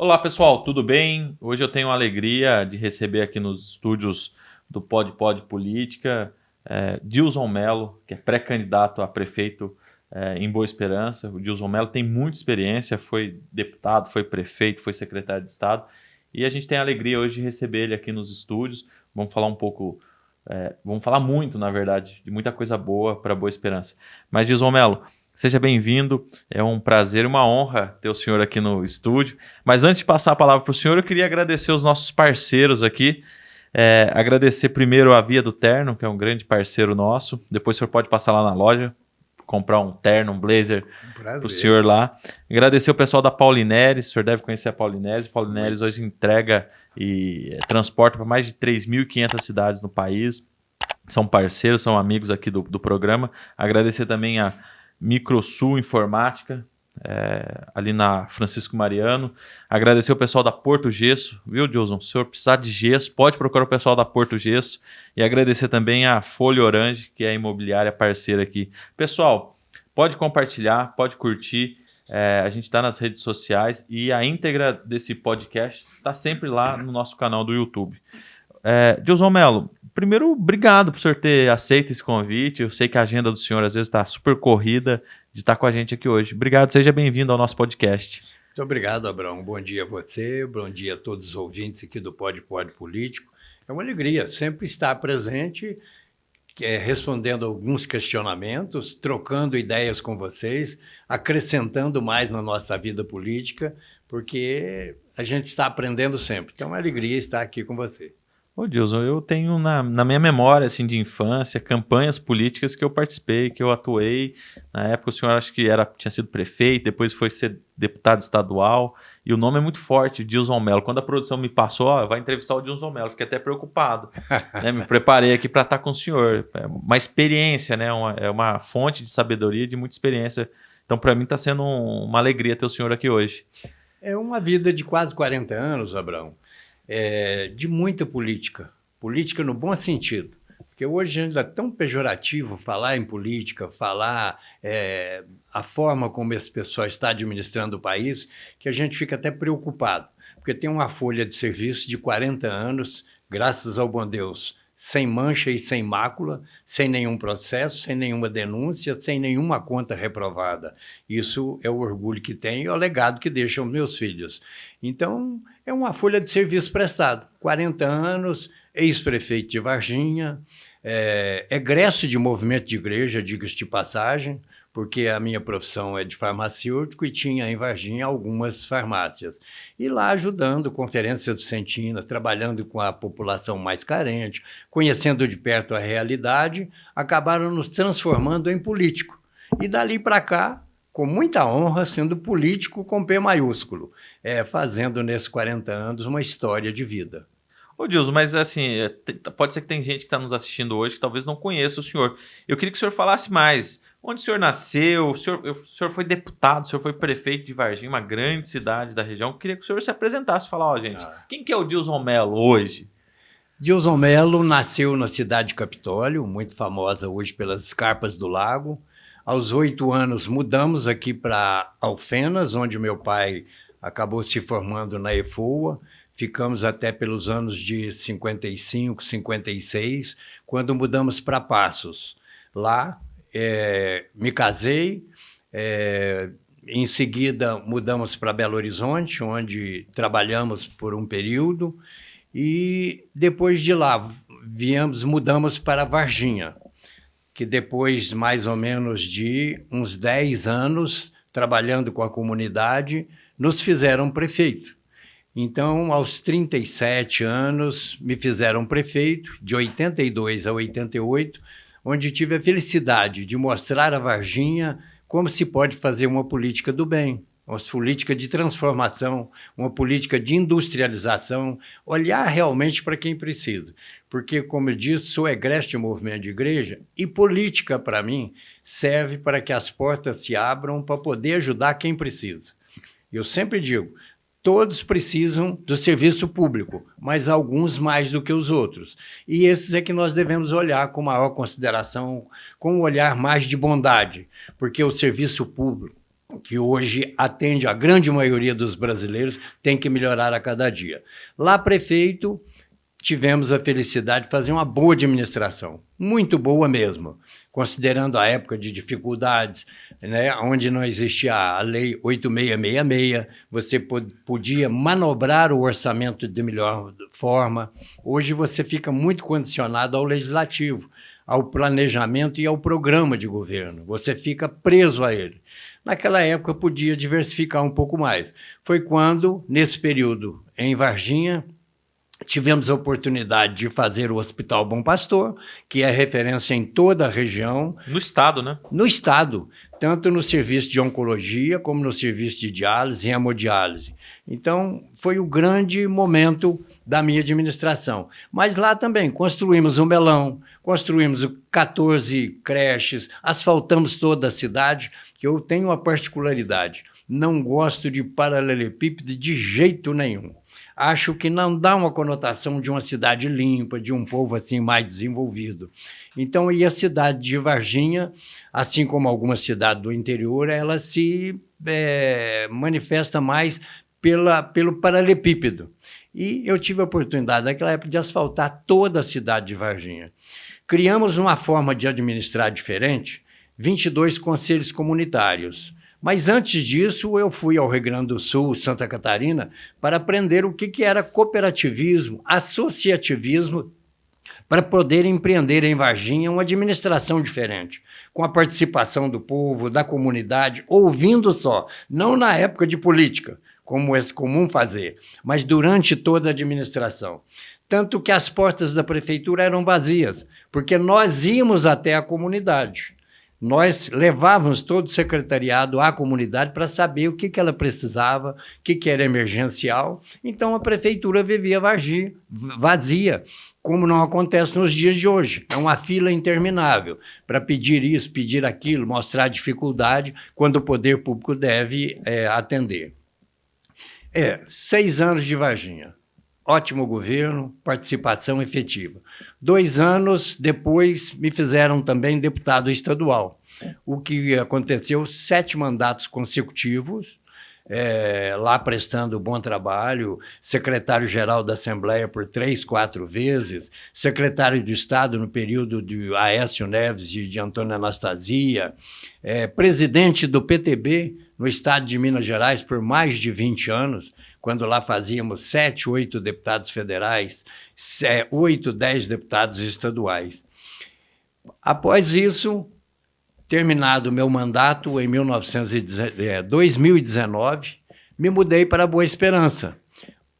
Olá pessoal, tudo bem? Hoje eu tenho a alegria de receber aqui nos estúdios do Pod Política Dilson Mello, que é pré-candidato a prefeito em Boa Esperança. O Dilson Mello tem muita experiência, foi deputado, foi prefeito, foi secretário de Estado e a gente tem a alegria hoje de receber ele aqui nos estúdios. Vamos falar um pouco, vamos falar muito, na verdade, de muita coisa boa para Boa Esperança. Mas Dilson Mello, seja bem-vindo, é um prazer e uma honra ter o senhor aqui no estúdio. Mas antes de passar a palavra para o senhor, eu queria agradecer os nossos parceiros aqui. Agradecer primeiro a Via do Terno, que é um grande parceiro nosso. Depois o senhor pode passar lá na loja, comprar um terno, um blazer para o senhor lá. Agradecer o pessoal da Paulineres, o senhor deve conhecer a Paulineres. Paulineres hoje entrega e transporta para mais de 3.500 cidades no país. São parceiros, são amigos aqui do programa. Agradecer também a Microsul Informática, ali na Francisco Mariano. Agradecer o pessoal da Porto Gesso, viu, Dilson? Se o senhor precisar de gesso, pode procurar o pessoal da Porto Gesso. E agradecer também a Folha Orange, que é a imobiliária parceira aqui. Pessoal, pode compartilhar, pode curtir. A gente está nas redes sociais e a íntegra desse podcast está sempre lá no nosso canal do YouTube. Dilson Mello, primeiro, obrigado por o senhor ter aceito esse convite. Eu sei que a agenda do senhor às vezes está super corrida de estar com a gente aqui hoje. Obrigado, seja bem-vindo ao nosso podcast. Muito obrigado, Abraão. Bom dia a você, bom dia a todos os ouvintes aqui do Pod Político. É uma alegria sempre estar presente, respondendo alguns questionamentos, trocando ideias com vocês, acrescentando mais na nossa vida política, porque a gente está aprendendo sempre. Então é uma alegria estar aqui com você. Ô Dilson, eu tenho na minha memória assim, de infância, campanhas políticas que eu participei, que eu atuei. Na época o senhor acho que tinha sido prefeito, depois foi ser deputado estadual, e o nome é muito forte, Dilson Mello. Quando a produção me passou, vai entrevistar o Dilson Mello, fiquei até preocupado. Né? Me preparei aqui para estar com o senhor. É uma experiência, né? É uma fonte de sabedoria, de muita experiência. Então, para mim, está sendo uma alegria ter o senhor aqui hoje. É uma vida de quase 40 anos, Abraão. De muita política no bom sentido, porque hoje ainda é tão pejorativo falar em política, falar a forma como esse pessoal está administrando o país, que a gente fica até preocupado, porque tem uma folha de serviço de 40 anos, graças ao bom Deus, sem mancha e sem mácula, sem nenhum processo, sem nenhuma denúncia, sem nenhuma conta reprovada. Isso é o orgulho que tenho e é o legado que deixam meus filhos. Então, é uma folha de serviço prestado. 40 anos, ex-prefeito de Varginha, egresso de movimento de igreja, diga-se de passagem, porque a minha profissão é de farmacêutico e tinha em Varginha algumas farmácias. E lá ajudando Conferência Vicentina, trabalhando com a população mais carente, conhecendo de perto a realidade, acabaram nos transformando em político. E dali para cá, com muita honra, sendo político com P maiúsculo, fazendo nesses 40 anos uma história de vida. Ô Dilson, mas assim, pode ser que tem gente que está nos assistindo hoje que talvez não conheça o senhor. Eu queria que o senhor falasse mais. Onde o senhor nasceu? O senhor foi deputado, o senhor foi prefeito de Varginha, uma grande cidade da região. Eu queria que o senhor se apresentasse e falasse, gente, quem que é o Dilson Mello hoje? Dilson Mello nasceu na cidade de Capitólio, muito famosa hoje pelas escarpas do lago. Aos 8 anos mudamos aqui para Alfenas, onde meu pai acabou se formando na EFOA. Ficamos até pelos anos de 55, 56, quando mudamos para Passos. Lá me casei, em seguida mudamos para Belo Horizonte, onde trabalhamos por um período, e depois de lá mudamos para Varginha, que depois mais ou menos de uns 10 anos trabalhando com a comunidade, nos fizeram prefeito. Então, aos 37 anos, me fizeram prefeito, de 82 a 88, onde tive a felicidade de mostrar a Varginha como se pode fazer uma política do bem, uma política de transformação, uma política de industrialização, olhar realmente para quem precisa. Porque, como eu disse, sou egresso de movimento de igreja e política, para mim, serve para que as portas se abram para poder ajudar quem precisa. Eu sempre digo, todos precisam do serviço público, mas alguns mais do que os outros. E esses é que nós devemos olhar com maior consideração, com um olhar mais de bondade, porque o serviço público, que hoje atende a grande maioria dos brasileiros, tem que melhorar a cada dia. Lá, prefeito, tivemos a felicidade de fazer uma boa administração, muito boa mesmo, considerando a época de dificuldades, né, onde não existia a Lei 8666, você podia manobrar o orçamento de melhor forma. Hoje você fica muito condicionado ao legislativo, ao planejamento e ao programa de governo. Você fica preso a ele. Naquela época podia diversificar um pouco mais. Foi quando, nesse período, em Varginha, tivemos a oportunidade de fazer o Hospital Bom Pastor, que é referência em toda a região. No estado, né? No estado, tanto no serviço de oncologia, como no serviço de diálise e hemodiálise. Então, foi o grande momento da minha administração. Mas lá também construímos um melão, construímos 14 creches, asfaltamos toda a cidade, que eu tenho uma particularidade, não gosto de paralelepípedo de jeito nenhum. Acho que não dá uma conotação de uma cidade limpa, de um povo assim mais desenvolvido. Então, e a cidade de Varginha, assim como algumas cidades do interior, ela se manifesta mais pelo paralelepípedo. E eu tive a oportunidade, naquela época, de asfaltar toda a cidade de Varginha. Criamos uma forma de administrar diferente, 22 conselhos comunitários. Mas antes disso, eu fui ao Rio Grande do Sul, Santa Catarina, para aprender o que era cooperativismo, associativismo, para poder empreender em Varginha uma administração diferente, com a participação do povo, da comunidade, ouvindo só, não na época de política, como é comum fazer, mas durante toda a administração. Tanto que as portas da prefeitura eram vazias, porque nós íamos até a comunidade. Nós levávamos todo o secretariado à comunidade para saber o que ela precisava, o que era emergencial. Então, a prefeitura vivia vazia, como não acontece nos dias de hoje. É uma fila interminável para pedir isso, pedir aquilo, mostrar dificuldade, quando o poder público deve atender. 6 anos de Varginha. Ótimo governo, participação efetiva. 2 anos depois me fizeram também deputado estadual. O que aconteceu, 7 mandatos consecutivos, lá prestando bom trabalho, secretário-geral da Assembleia por 3, 4 vezes, secretário de Estado no período de Aécio Neves e de Antônio Anastasia, presidente do PTB no estado de Minas Gerais por mais de 20 anos, quando lá fazíamos 7, 8 deputados federais, 8, 10 deputados estaduais. Após isso, terminado o meu mandato em 2019, me mudei para Boa Esperança.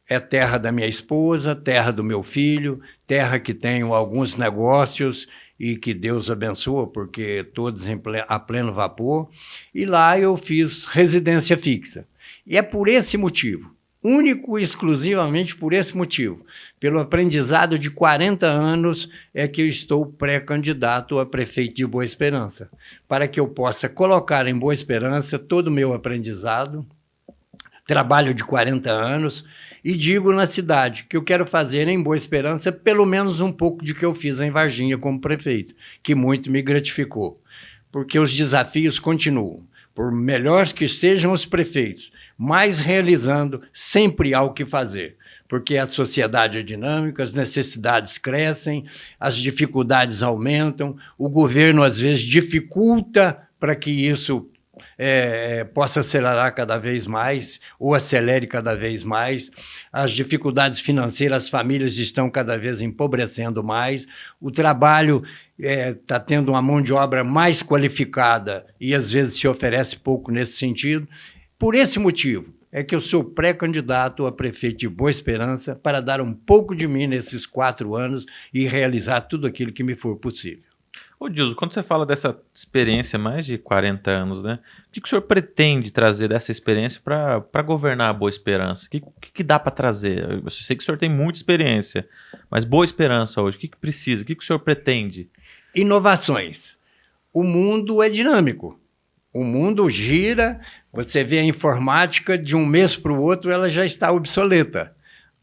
É terra da minha esposa, terra do meu filho, terra que tenho alguns negócios e que Deus abençoa, porque todos a pleno vapor. E lá eu fiz residência fixa. E é por esse motivo, único e exclusivamente por esse motivo, pelo aprendizado de 40 anos, é que eu estou pré-candidato a prefeito de Boa Esperança, para que eu possa colocar em Boa Esperança todo o meu aprendizado, trabalho de 40 anos, e digo na cidade que eu quero fazer em Boa Esperança pelo menos um pouco de que eu fiz em Varginha como prefeito, que muito me gratificou, porque os desafios continuam. Por melhores que sejam os prefeitos, mas realizando sempre há o que fazer, porque a sociedade é dinâmica, as necessidades crescem, as dificuldades aumentam, o governo às vezes dificulta para que isso possa acelerar cada vez mais, ou acelere cada vez mais, as dificuldades financeiras, as famílias estão cada vez empobrecendo mais, o trabalho está tendo uma mão de obra mais qualificada e às vezes se oferece pouco nesse sentido. Por esse motivo é que eu sou pré-candidato a prefeito de Boa Esperança para dar um pouco de mim nesses 4 anos e realizar tudo aquilo que me for possível. Ô Dilson, quando você fala dessa experiência, mais de 40 anos, né? O que o senhor pretende trazer dessa experiência para governar a Boa Esperança? O que dá para trazer? Eu sei que o senhor tem muita experiência, mas Boa Esperança hoje, o que precisa? O que o senhor pretende? Inovações. O mundo é dinâmico. O mundo gira, você vê a informática, de um mês para o outro ela já está obsoleta.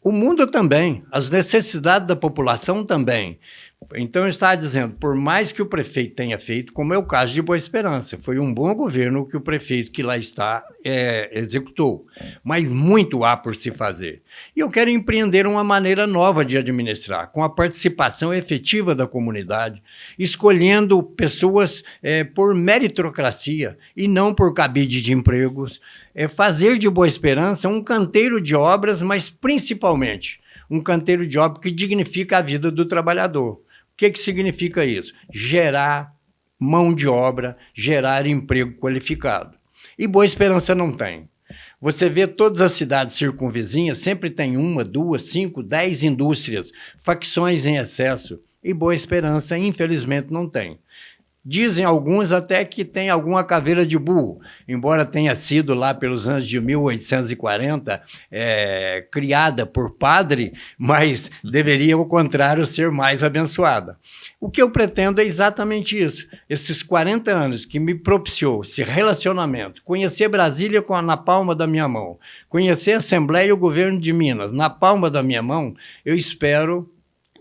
O mundo também, as necessidades da população também. Então, eu estava dizendo, por mais que o prefeito tenha feito, como é o caso de Boa Esperança, foi um bom governo que o prefeito que lá está executou, mas muito há por se fazer. E eu quero empreender uma maneira nova de administrar, com a participação efetiva da comunidade, escolhendo pessoas por meritocracia e não por cabide de empregos, fazer de Boa Esperança um canteiro de obras, mas principalmente um canteiro de obras que dignifica a vida do trabalhador. O que significa isso? Gerar mão de obra, gerar emprego qualificado. E Boa Esperança não tem. Você vê todas as cidades circunvizinhas, sempre tem 1, 2, 5, 10 indústrias, facções em excesso. E Boa Esperança, infelizmente, não tem. Dizem alguns até que tem alguma caveira de burro, embora tenha sido lá pelos anos de 1840 criada por padre, mas deveria, ao contrário, ser mais abençoada. O que eu pretendo é exatamente isso. Esses 40 anos que me propiciou esse relacionamento, conhecer Brasília na palma da minha mão, conhecer a Assembleia e o governo de Minas na palma da minha mão, eu espero,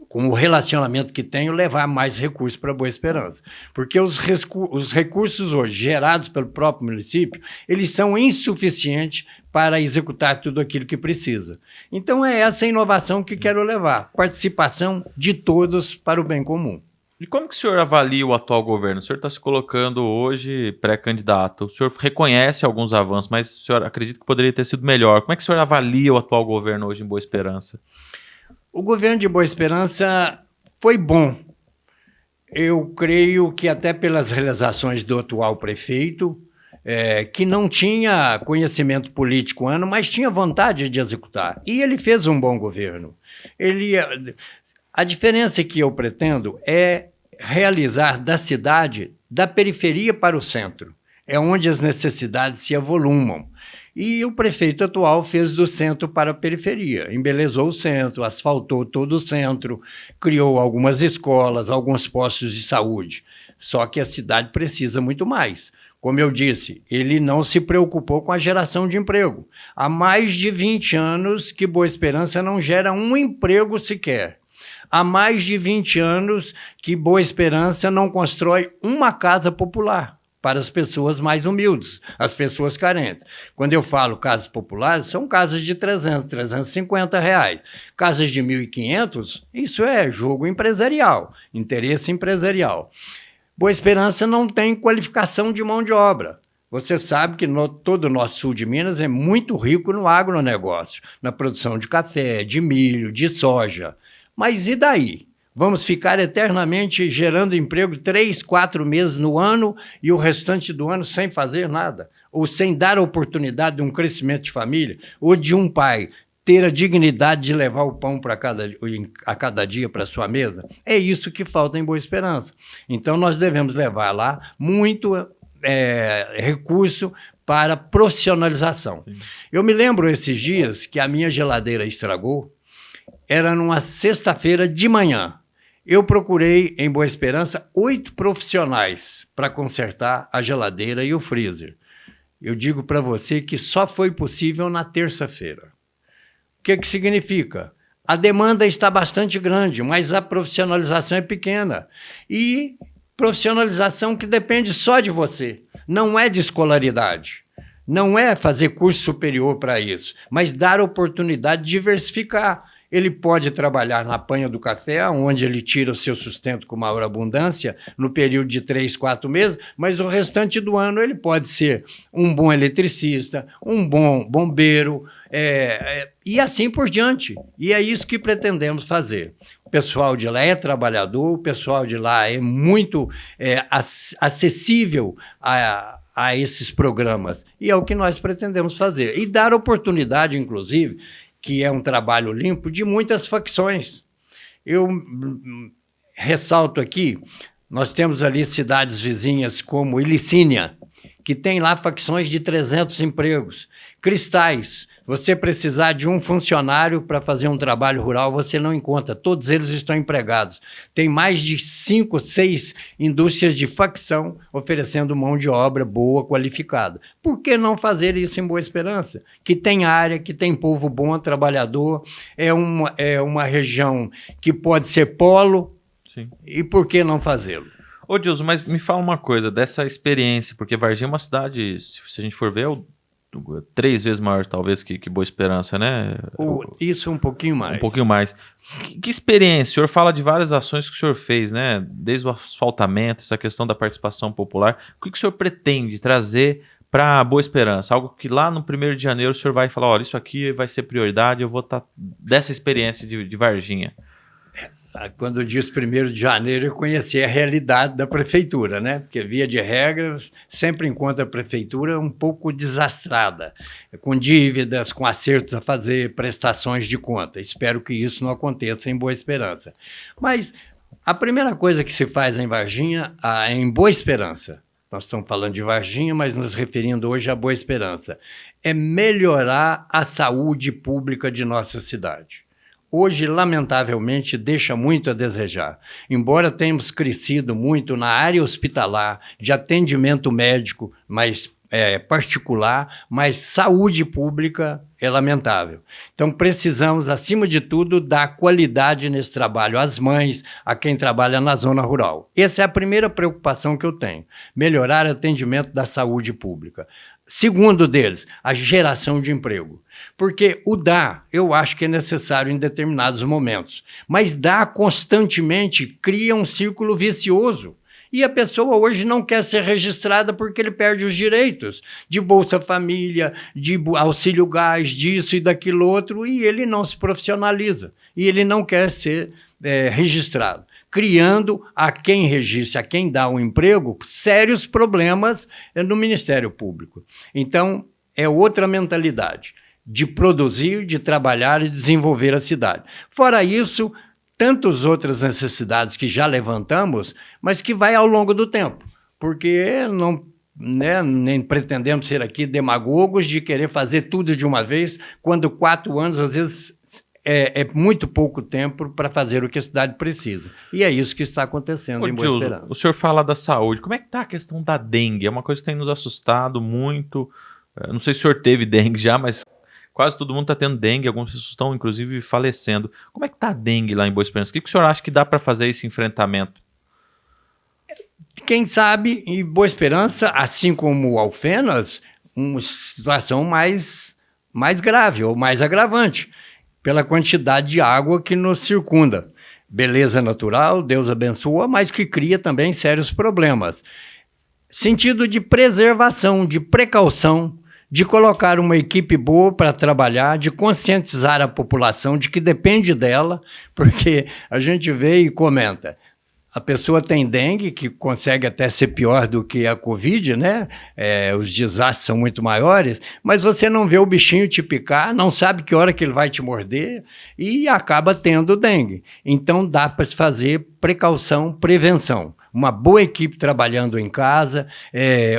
com o relacionamento que tenho, levar mais recursos para Boa Esperança. Porque os recursos hoje gerados pelo próprio município, eles são insuficientes para executar tudo aquilo que precisa. Então é essa inovação que quero levar, participação de todos para o bem comum. E como que o senhor avalia o atual governo? O senhor está se colocando hoje pré-candidato, o senhor reconhece alguns avanços, mas o senhor acredita que poderia ter sido melhor. Como é que o senhor avalia o atual governo hoje em Boa Esperança? O governo de Boa Esperança foi bom. Eu creio que até pelas realizações do atual prefeito, que não tinha conhecimento político, mas tinha vontade de executar. E ele fez um bom governo. A diferença que eu pretendo é realizar da cidade, da periferia para o centro. É onde as necessidades se avolumam. E o prefeito atual fez do centro para a periferia, embelezou o centro, asfaltou todo o centro, criou algumas escolas, alguns postos de saúde. Só que a cidade precisa muito mais. Como eu disse, ele não se preocupou com a geração de emprego. Há mais de 20 anos que Boa Esperança não gera um emprego sequer. Há mais de 20 anos que Boa Esperança não constrói uma casa popular para as pessoas mais humildes, as pessoas carentes. Quando eu falo casas populares, são casas de 300, 350 reais. Casas de 1.500, isso é jogo empresarial, interesse empresarial. Boa Esperança não tem qualificação de mão de obra. Você sabe que todo o nosso sul de Minas é muito rico no agronegócio, na produção de café, de milho, de soja. Mas e daí? Vamos ficar eternamente gerando emprego 3, 4 meses no ano e o restante do ano sem fazer nada? Ou sem dar a oportunidade de um crescimento de família? Ou de um pai ter a dignidade de levar o pão a cada dia para a sua mesa? É isso que falta em Boa Esperança. Então, nós devemos levar lá muito recurso para profissionalização. Sim. Eu me lembro esses dias que a minha geladeira estragou, era numa sexta-feira de manhã. Eu procurei, em Boa Esperança, 8 profissionais para consertar a geladeira e o freezer. Eu digo para você que só foi possível na terça-feira. O que significa? A demanda está bastante grande, mas a profissionalização é pequena. E profissionalização que depende só de você. Não é de escolaridade. Não é fazer curso superior para isso, mas dar oportunidade de diversificar. Ele pode trabalhar na panha do café, onde ele tira o seu sustento com maior abundância, no período de 3, 4 meses, mas o restante do ano ele pode ser um bom eletricista, um bom bombeiro, e assim por diante. E é isso que pretendemos fazer. O pessoal de lá é trabalhador, o pessoal de lá é muito acessível a esses programas. E é o que nós pretendemos fazer. E dar oportunidade, inclusive, que é um trabalho limpo, de muitas facções. Eu ressalto aqui, nós temos ali cidades vizinhas como Ilicínia, que tem lá facções de 300 empregos. Cristais, você precisar de um funcionário para fazer um trabalho rural, você não encontra, todos eles estão empregados. Tem mais de 5, 6 indústrias de facção oferecendo mão de obra boa, qualificada. Por que não fazer isso em Boa Esperança? Que tem área, que tem povo bom, trabalhador, é uma região que pode ser polo, Sim. E por que não fazê-lo? Ô, Dilson, mas me fala uma coisa dessa experiência, porque Varginha é uma cidade, se a gente for ver, 3 vezes maior talvez que Boa Esperança, né? Isso um pouquinho mais. Um pouquinho mais. Que experiência? O senhor fala de várias ações que o senhor fez, né? Desde o asfaltamento, essa questão da participação popular. O que o senhor pretende trazer para Boa Esperança? Algo que lá no 1º de janeiro o senhor vai falar, olha, isso aqui vai ser prioridade, eu vou estar dessa experiência de Varginha. Quando diz 1º de janeiro, eu conheci a realidade da prefeitura, né? Porque, via de regras, sempre encontro a prefeitura um pouco desastrada, com dívidas, com acertos a fazer, prestações de conta. Espero que isso não aconteça em Boa Esperança. Mas a primeira coisa que se faz em Varginha, em Boa Esperança, nós estamos falando de Varginha, mas nos referindo hoje a Boa Esperança, é melhorar a saúde pública de nossa cidade. Hoje, lamentavelmente, deixa muito a desejar. Embora tenhamos crescido muito na área hospitalar, de atendimento médico, mas particular, mas saúde pública é lamentável. Então, precisamos, acima de tudo, dar qualidade nesse trabalho às mães, a quem trabalha na zona rural. Essa é a primeira preocupação que eu tenho, melhorar o atendimento da saúde pública. Segundo deles, a geração de emprego. Porque o dar, eu acho que é necessário em determinados momentos, mas dar constantemente cria um círculo vicioso. E a pessoa hoje não quer ser registrada porque ele perde os direitos de Bolsa Família, de auxílio gás, disso e daquilo outro, e ele não se profissionaliza. E ele não quer ser registrado, criando a quem registra, a quem dá o emprego, sérios problemas no Ministério Público. Então, é outra mentalidade de produzir, de trabalhar e desenvolver a cidade. Fora isso, tantas outras necessidades que já levantamos, mas que vai ao longo do tempo, porque não, nem pretendemos ser aqui demagogos de querer fazer tudo de uma vez, quando 4 anos, às vezes, é muito pouco tempo para fazer o que a cidade precisa. E é isso que está acontecendo em Boa Esperança. O senhor fala da saúde. Como é que está a questão da dengue? É uma coisa que tem nos assustado muito. Não sei se o senhor teve dengue já, mas quase todo mundo está tendo dengue. Algumas pessoas estão, inclusive, falecendo. Como é que está a dengue lá em Boa Esperança? O que o senhor acha que dá para fazer esse enfrentamento? Quem sabe, em Boa Esperança, assim como Alfenas, uma situação mais grave ou mais agravante, pela quantidade de água que nos circunda. Beleza natural, Deus abençoa, mas que cria também sérios problemas. Sentido de preservação, de precaução, de colocar uma equipe boa para trabalhar, de conscientizar a população de que depende dela, porque a gente vê e comenta. A pessoa tem dengue, que consegue até ser pior do que a Covid, né? Os desastres são muito maiores, mas você não vê o bichinho te picar, não sabe que hora que ele vai te morder e acaba tendo dengue. Então dá para se fazer precaução, prevenção. Uma boa equipe trabalhando em casa,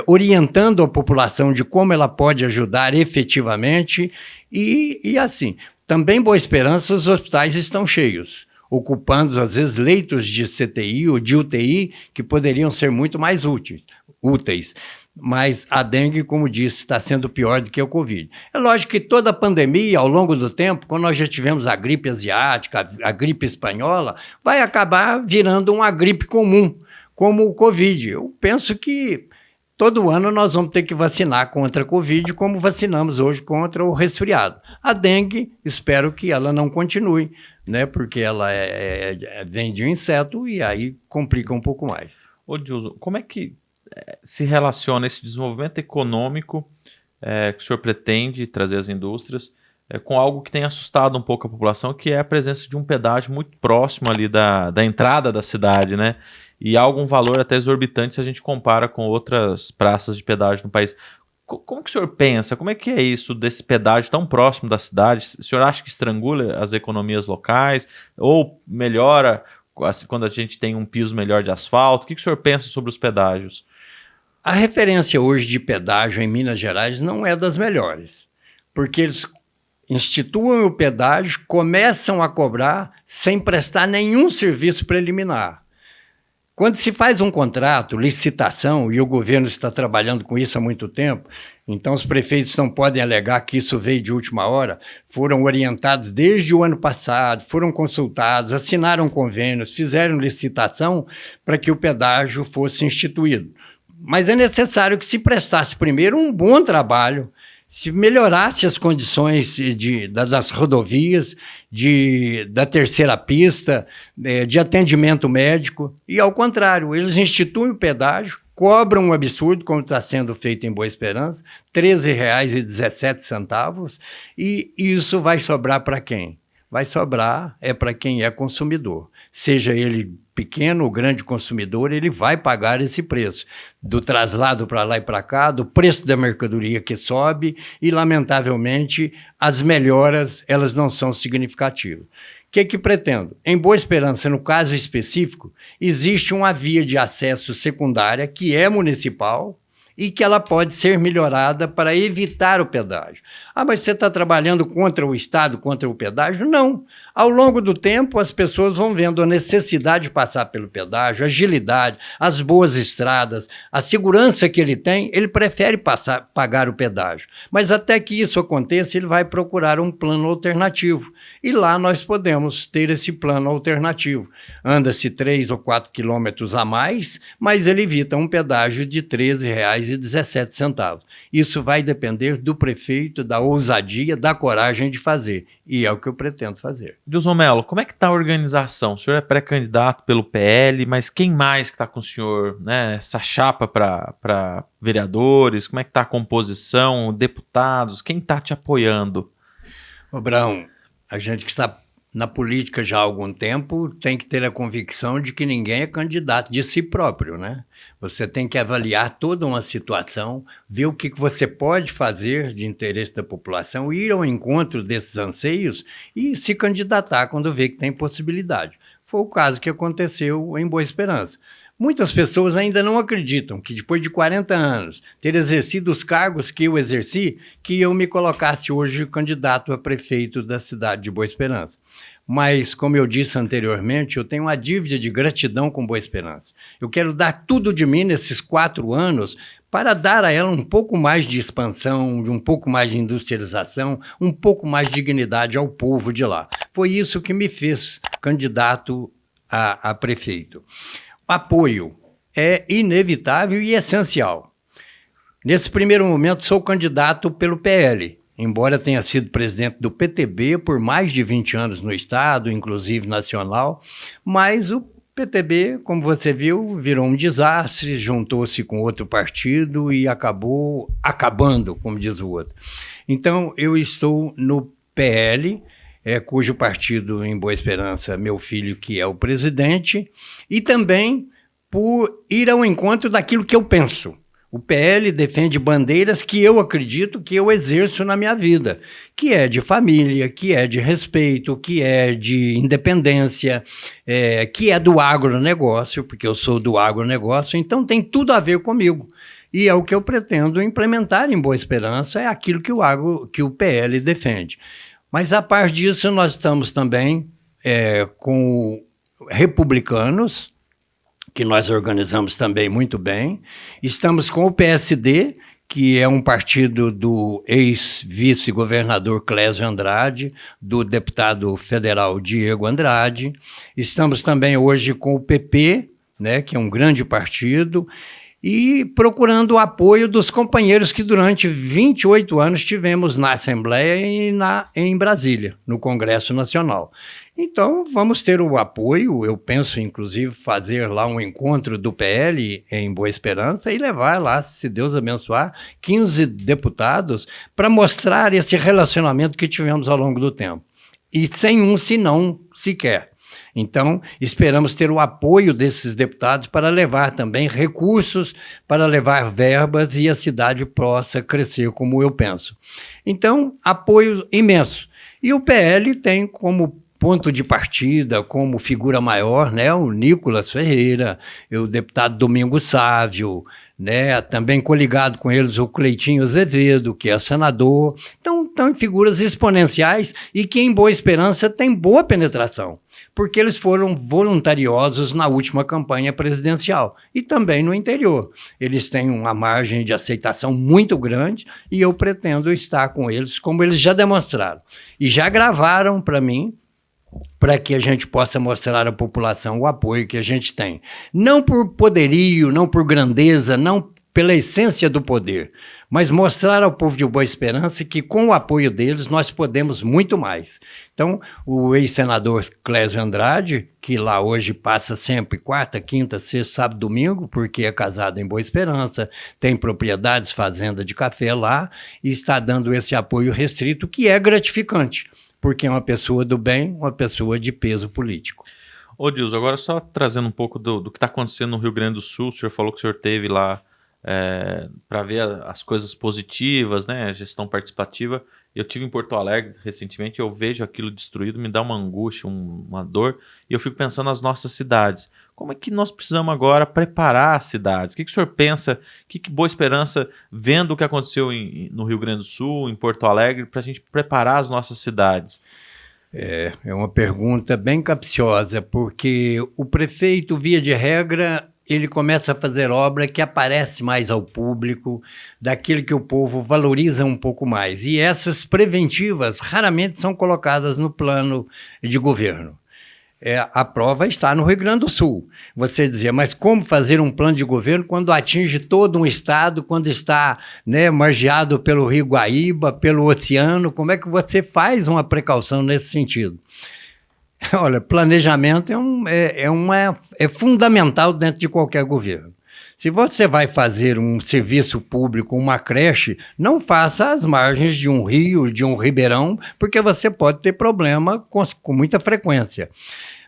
orientando a população de como ela pode ajudar efetivamente e assim. Também Boa Esperança, os hospitais estão cheios, ocupando, às vezes, leitos de CTI ou de UTI que poderiam ser muito mais úteis. Mas a dengue, como disse, está sendo pior do que o Covid. É lógico que toda a pandemia, ao longo do tempo, quando nós já tivemos a gripe asiática, a gripe espanhola, vai acabar virando uma gripe comum, como o Covid. Eu penso que todo ano nós vamos ter que vacinar contra a Covid, como vacinamos hoje contra o resfriado. A dengue, espero que ela não continue, né? Porque ela vem de um inseto e aí complica um pouco mais. Ô, Dilson, como é que se relaciona esse desenvolvimento econômico que o senhor pretende trazer às indústrias com algo que tem assustado um pouco a população, que é a presença de um pedágio muito próximo ali da entrada da cidade, né? E algum valor até exorbitante se a gente compara com outras praças de pedágio no país. Como que o senhor pensa? Como é que é isso desse pedágio tão próximo da cidade? O senhor acha que estrangula as economias locais? Ou melhora quando a gente tem um piso melhor de asfalto? O que o senhor pensa sobre os pedágios? A referência hoje de pedágio em Minas Gerais não é das melhores, porque eles instituem o pedágio, começam a cobrar sem prestar nenhum serviço preliminar. Quando se faz um contrato, licitação, e o governo está trabalhando com isso há muito tempo, então os prefeitos não podem alegar que isso veio de última hora, foram orientados desde o ano passado, foram consultados, assinaram convênios, fizeram licitação para que o pedágio fosse instituído. Mas é necessário que se prestasse primeiro um bom trabalho, se melhorasse as condições das rodovias, da terceira pista, de atendimento médico, e ao contrário, eles instituem o pedágio, cobram um absurdo, como está sendo feito em Boa Esperança, R$ 13,17, e isso vai sobrar para quem? Vai sobrar para quem é consumidor. Seja ele pequeno ou grande consumidor, ele vai pagar esse preço. Do traslado para lá e para cá, do preço da mercadoria que sobe e, lamentavelmente, as melhoras elas não são significativas. O que pretendo? Em Boa Esperança, no caso específico, existe uma via de acesso secundária que é municipal e que ela pode ser melhorada para evitar o pedágio. Ah, mas você está trabalhando contra o Estado, contra o pedágio? Não. Ao longo do tempo, as pessoas vão vendo a necessidade de passar pelo pedágio, a agilidade, as boas estradas, a segurança que ele tem, ele prefere pagar o pedágio. Mas até que isso aconteça, ele vai procurar um plano alternativo. E lá nós podemos ter esse plano alternativo. Anda-se 3 ou 4 quilômetros a mais, mas ele evita um pedágio de R$ 13,17. Isso vai depender do prefeito, da ousadia, da coragem de fazer. E é o que eu pretendo fazer. Dilson Mello, como é que está a organização? O senhor é pré-candidato pelo PL, mas quem mais que está com o senhor, né? Essa chapa para vereadores, como é que está a composição, deputados, quem está te apoiando? Ô, Brão, a gente que está na política já há algum tempo tem que ter a convicção de que ninguém é candidato de si próprio, né? Você tem que avaliar toda uma situação, ver o que você pode fazer de interesse da população, ir ao encontro desses anseios e se candidatar quando vê que tem possibilidade. Foi o caso que aconteceu em Boa Esperança. Muitas pessoas ainda não acreditam que depois de 40 anos, ter exercido os cargos que eu exerci, que eu me colocasse hoje candidato a prefeito da cidade de Boa Esperança. Mas, como eu disse anteriormente, eu tenho uma dívida de gratidão com Boa Esperança. Eu quero dar tudo de mim nesses 4 anos para dar a ela um pouco mais de expansão, um pouco mais de industrialização, um pouco mais de dignidade ao povo de lá. Foi isso que me fez candidato a prefeito. O apoio é inevitável e essencial. Nesse primeiro momento, sou candidato pelo PL. Embora tenha sido presidente do PTB por mais de 20 anos no estado, inclusive nacional, mas o PTB, como você viu, virou um desastre, juntou-se com outro partido e acabou acabando, como diz o outro. Então, eu estou no PL, cujo partido em Boa Esperança, meu filho que é o presidente, e também por ir ao encontro daquilo que eu penso. O PL defende bandeiras que eu acredito que eu exerço na minha vida, que é de família, que é de respeito, que é de independência, que é do agronegócio, porque eu sou do agronegócio, então tem tudo a ver comigo. E é o que eu pretendo implementar em Boa Esperança, é aquilo que o PL defende. Mas, a par disso, nós estamos também com republicanos, que nós organizamos também muito bem. Estamos com o PSD, que é um partido do ex-vice-governador Clésio Andrade, do deputado federal Diego Andrade. Estamos também hoje com o PP, né, que é um grande partido, e procurando o apoio dos companheiros que durante 28 anos tivemos na Assembleia e em Brasília, no Congresso Nacional. Então, vamos ter o apoio, eu penso, inclusive, fazer lá um encontro do PL em Boa Esperança e levar lá, se Deus abençoar, 15 deputados para mostrar esse relacionamento que tivemos ao longo do tempo. E sem um senão sequer. Então, esperamos ter o apoio desses deputados para levar também recursos, para levar verbas e a cidade possa crescer como eu penso. Então, apoio imenso. E o PL tem como ponto de partida, como figura maior, né, o Nicolas Ferreira, o deputado Domingos Sávio, né, também coligado com eles o Cleitinho Azevedo, que é senador. Então, estão figuras exponenciais e que em Boa Esperança tem boa penetração. porque eles foram voluntariosos na última campanha presidencial e também no interior. Eles têm uma margem de aceitação muito grande e eu pretendo estar com eles, como eles já demonstraram. E já gravaram para mim, para que a gente possa mostrar à população o apoio que a gente tem. Não por poderio, não por grandeza, não pela essência do poder, mas mostrar ao povo de Boa Esperança que com o apoio deles nós podemos muito mais. Então, o ex-senador Clésio Andrade, que lá hoje passa sempre quarta, quinta, sexta, sábado, domingo, porque é casado em Boa Esperança, tem propriedades, fazenda de café lá, e está dando esse apoio restrito, que é gratificante, porque é uma pessoa do bem, uma pessoa de peso político. Ô Dilson, agora só trazendo um pouco do que está acontecendo no Rio Grande do Sul, o senhor falou que o senhor teve lá para ver as coisas positivas, né, a gestão participativa. Eu tive em Porto Alegre recentemente, eu vejo aquilo destruído, me dá uma angústia, uma dor, e eu fico pensando nas nossas cidades. Como é que nós precisamos agora preparar as cidades? O que o senhor pensa, o que Boa Esperança, vendo o que aconteceu no Rio Grande do Sul, em Porto Alegre, para a gente preparar as nossas cidades? É uma pergunta bem capciosa, porque o prefeito, via de regra, ele começa a fazer obra que aparece mais ao público, daquilo que o povo valoriza um pouco mais. E essas preventivas raramente são colocadas no plano de governo. A prova está no Rio Grande do Sul. Você dizia, mas como fazer um plano de governo quando atinge todo um estado, quando está, né, margeado pelo Rio Guaíba, pelo oceano? Como é que você faz uma precaução nesse sentido? Olha, planejamento é fundamental dentro de qualquer governo. Se você vai fazer um serviço público, uma creche, não faça às margens de um rio, de um ribeirão, porque você pode ter problema com muita frequência.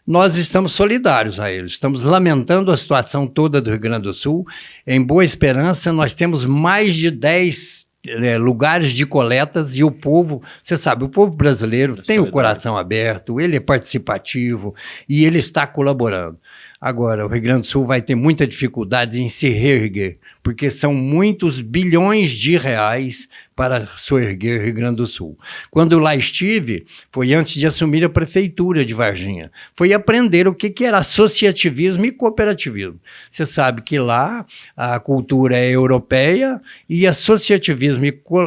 Nós estamos solidários a eles, estamos lamentando a situação toda do Rio Grande do Sul. Em Boa Esperança, nós temos mais de 10 lugares de coletas e o povo, você sabe, o povo brasileiro tem o coração aberto, ele é participativo e ele está colaborando. Agora, o Rio Grande do Sul vai ter muita dificuldade em se reerguer, porque são muitos bilhões de reais para soerguer o Rio Grande do Sul. Quando lá estive, foi antes de assumir a prefeitura de Varginha. Foi aprender o que era associativismo e cooperativismo. Você sabe que lá a cultura é europeia e associativismo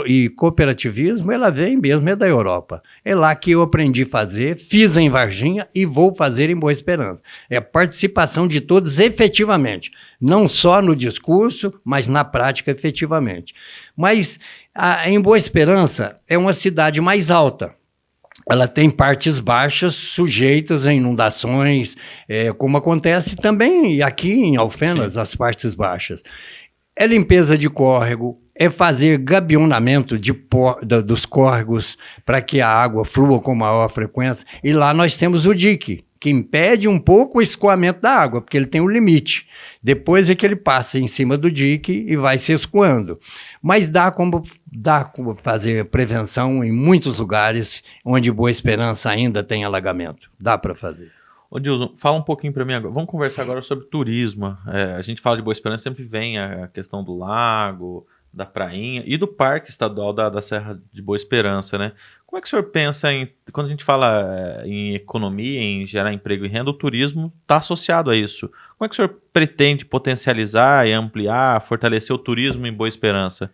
e cooperativismo, ela vem mesmo, é da Europa. É lá que eu aprendi a fazer, fiz em Varginha e vou fazer em Boa Esperança. É a participação de todos efetivamente, não só no discurso, mas na prática efetivamente. Mas em Boa Esperança é uma cidade mais alta. Ela tem partes baixas sujeitas a inundações, como acontece também aqui em Alfenas, sim, as partes baixas. É limpeza de córrego, é fazer gabionamento dos córregos para que a água flua com maior frequência. E lá nós temos o dique, que impede um pouco o escoamento da água, porque ele tem um limite. Depois é que ele passa em cima do dique e vai se escoando. Mas dá como fazer prevenção em muitos lugares onde Boa Esperança ainda tem alagamento. Dá para fazer. Ô Dilson, fala um pouquinho para mim agora. Vamos conversar agora sobre turismo. A gente fala de Boa Esperança, sempre vem a questão do lago, da prainha e do Parque Estadual da Serra de Boa Esperança, né? Como é que o senhor pensa quando a gente fala em economia, em gerar emprego e renda, o turismo está associado a isso. Como é que o senhor pretende potencializar e ampliar, fortalecer o turismo em Boa Esperança?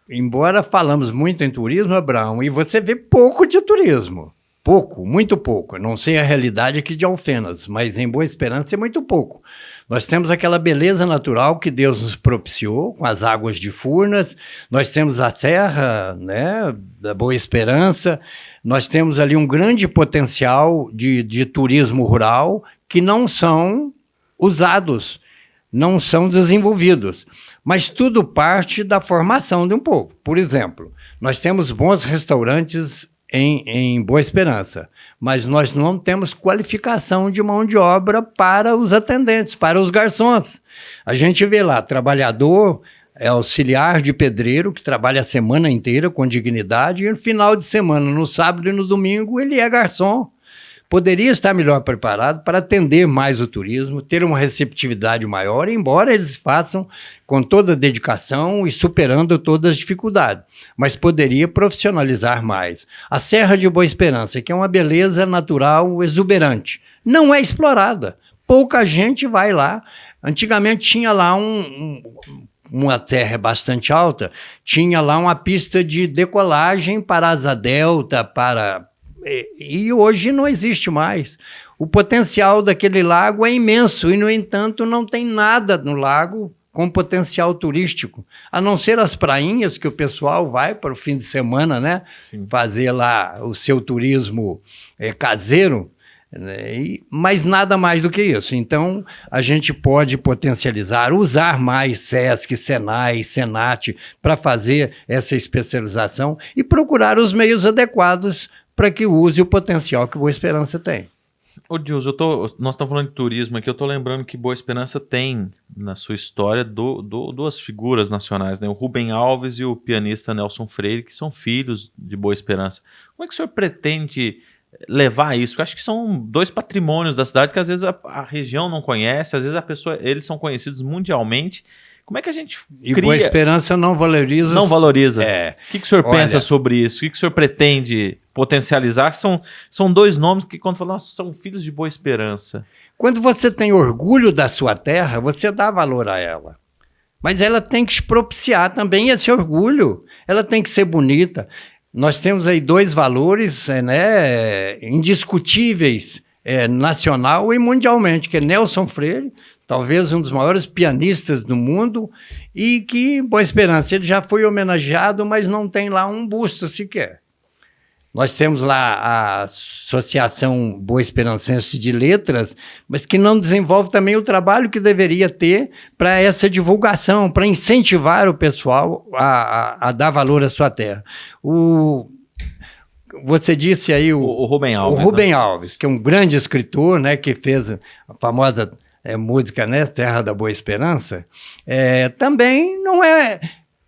Embora falamos muito em turismo, Abraão, e você vê pouco de turismo. Pouco, muito pouco. Não sei a realidade aqui de Alfenas, mas em Boa Esperança é muito pouco. Nós temos aquela beleza natural que Deus nos propiciou, com as águas de Furnas, nós temos a serra, né, da Boa Esperança, nós temos ali um grande potencial de turismo rural que não são usados, não são desenvolvidos. Mas tudo parte da formação de um povo. Por exemplo, nós temos bons restaurantes em Boa Esperança, mas nós não temos qualificação de mão de obra para os atendentes, para os garçons. A gente vê lá, trabalhador, auxiliar de pedreiro, que trabalha a semana inteira com dignidade, e no final de semana, no sábado e no domingo, ele é garçom. Poderia estar melhor preparado para atender mais o turismo, ter uma receptividade maior, embora eles façam com toda a dedicação e superando todas as dificuldades. Mas poderia profissionalizar mais. A Serra de Boa Esperança, que é uma beleza natural exuberante. não é explorada. Pouca gente vai lá. Antigamente tinha lá uma terra bastante alta, tinha lá uma pista de decolagem para asa delta, e hoje não existe mais. O potencial daquele lago é imenso e, no entanto, não tem nada no lago com potencial turístico, a não ser as prainhas que o pessoal vai para o fim de semana, né? Fazer lá o seu turismo caseiro, né? Mas nada mais do que isso. Então, a gente pode potencializar, usar mais SESC, SENAI, SENAT para fazer essa especialização e procurar os meios adequados para que use o potencial que Boa Esperança tem. Ô Dilson, nós estamos falando de turismo aqui, eu estou lembrando que Boa Esperança tem na sua história duas figuras nacionais, né? O Rubem Alves e o pianista Nelson Freire, que são filhos de Boa Esperança. Como é que o senhor pretende levar isso? Porque acho que são dois patrimônios da cidade que às vezes a região não conhece, às vezes eles são conhecidos mundialmente. Como é que a gente cria... E Boa Esperança não valoriza... Não valoriza. O que o senhor pensa Olha, sobre isso? O que o senhor pretende potencializar? São dois nomes que, quando falam, são filhos de Boa Esperança. Quando você tem orgulho da sua terra, você dá valor a ela. Mas ela tem que propiciar também esse orgulho. Ela tem que ser bonita. Nós temos aí dois valores indiscutíveis, nacional e mundialmente, que é Nelson Freire, talvez um dos maiores pianistas do mundo, e que, Boa Esperança, ele já foi homenageado, mas não tem lá um busto sequer. Nós temos lá a Associação Boa Esperancense de Letras, mas que não desenvolve também o trabalho que deveria ter para essa divulgação, para incentivar o pessoal a dar valor à sua terra. Você disse aí o Rubem Alves. O Rubem Alves, que é um grande escritor, né, que fez a famosa música, né, Terra da Boa Esperança. Também não é...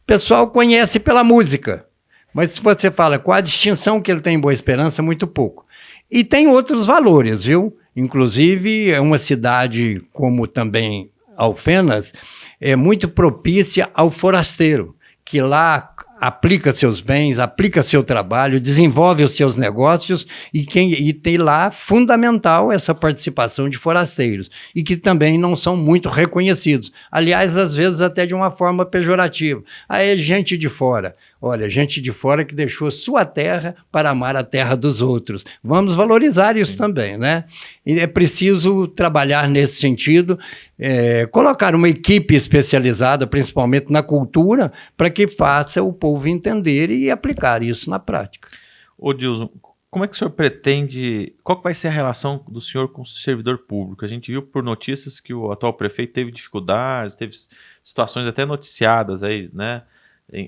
O pessoal conhece pela música. Mas se você fala qual a distinção que ele tem em Boa Esperança, muito pouco. E tem outros valores, viu? Inclusive, é uma cidade como também Alfenas, é muito propícia ao forasteiro, que lá aplica seus bens, aplica seu trabalho, desenvolve os seus negócios e tem lá fundamental essa participação de forasteiros e que também não são muito reconhecidos. Aliás, às vezes até de uma forma pejorativa. É gente de fora. Olha, gente de fora que deixou sua terra para amar a terra dos outros. Vamos valorizar isso também, né? E é preciso trabalhar nesse sentido, colocar uma equipe especializada, principalmente na cultura, para que faça o povo entender e aplicar isso na prática. Ô Dilson, como é que o senhor pretende... Qual que vai ser a relação do senhor com o servidor público? A gente viu por notícias que o atual prefeito teve dificuldades, teve situações até noticiadas aí, né?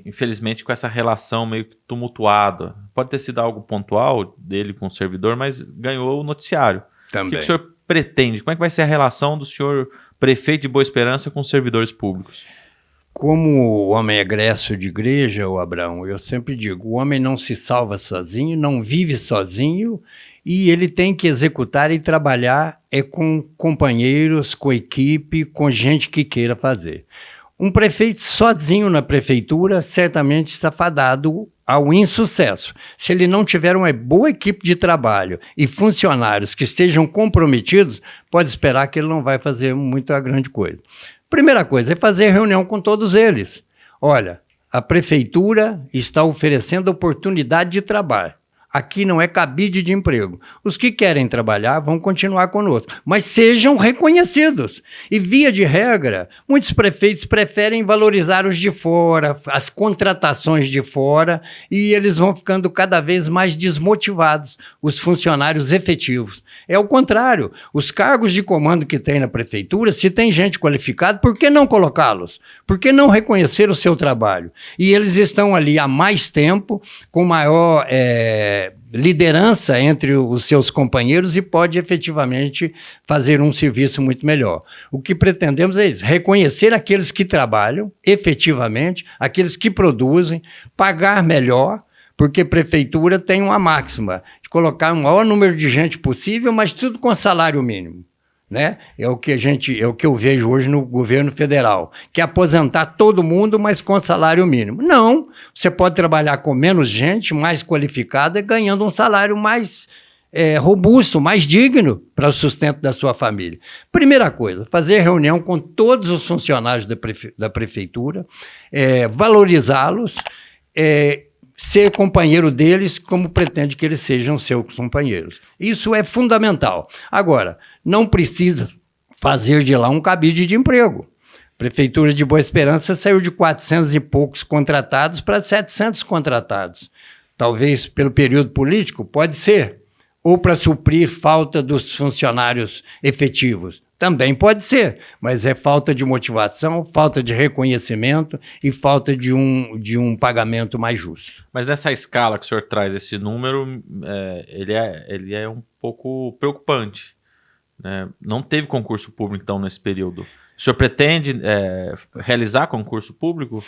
Infelizmente com essa relação meio que tumultuada. Pode ter sido algo pontual dele com o servidor, mas ganhou o noticiário. Também. O que o senhor pretende? Como é que vai ser a relação do senhor prefeito de Boa Esperança com os servidores públicos? Como o homem egresso de igreja, o Abraão, eu sempre digo, o homem não se salva sozinho, não vive sozinho, e ele tem que executar e trabalhar com companheiros, com equipe, com gente que queira fazer. Um prefeito sozinho na prefeitura certamente está fadado ao insucesso. Se ele não tiver uma boa equipe de trabalho e funcionários que estejam comprometidos, pode esperar que ele não vai fazer muito a grande coisa. Primeira coisa é fazer reunião com todos eles. Olha, a prefeitura está oferecendo oportunidade de trabalho. Aqui não é cabide de emprego. Os que querem trabalhar vão continuar conosco, mas sejam reconhecidos. E, via de regra, muitos prefeitos preferem valorizar os de fora, as contratações de fora, e eles vão ficando cada vez mais desmotivados, os funcionários efetivos. É o contrário. Os cargos de comando que tem na prefeitura, se tem gente qualificada, por que não colocá-los? Por que não reconhecer o seu trabalho? E eles estão ali há mais tempo, com maior liderança entre os seus companheiros e pode efetivamente fazer um serviço muito melhor. O que pretendemos é isso, reconhecer aqueles que trabalham efetivamente, aqueles que produzem, pagar melhor, porque a prefeitura tem uma máxima de colocar o maior número de gente possível, mas tudo com salário mínimo. Né? É o que eu vejo hoje no governo federal, que é aposentar todo mundo, mas com salário mínimo. Não, você pode trabalhar com menos gente, mais qualificada, ganhando um salário mais robusto, mais digno para o sustento da sua família. Primeira coisa, fazer reunião com todos os funcionários da prefeitura, valorizá-los, ser companheiro deles como pretende que eles sejam seus companheiros. Isso é fundamental. Agora, não precisa fazer de lá um cabide de emprego. A Prefeitura de Boa Esperança saiu de 400 e poucos contratados para 700 contratados. Talvez pelo período político, pode ser. Ou para suprir falta dos funcionários efetivos. Também pode ser, mas é falta de motivação, falta de reconhecimento e falta de um pagamento mais justo. Mas nessa escala que o senhor traz, esse número, ele é um pouco preocupante, né? Não teve concurso público, então, nesse período. O senhor pretende realizar concurso público?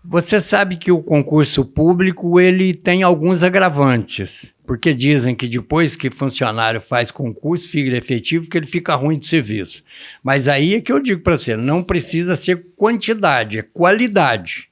Você sabe que o concurso público ele tem alguns agravantes, porque dizem que depois que funcionário faz concurso, fica efetivo, que ele fica ruim de serviço. Mas aí é que eu digo para você, não precisa ser quantidade, é qualidade.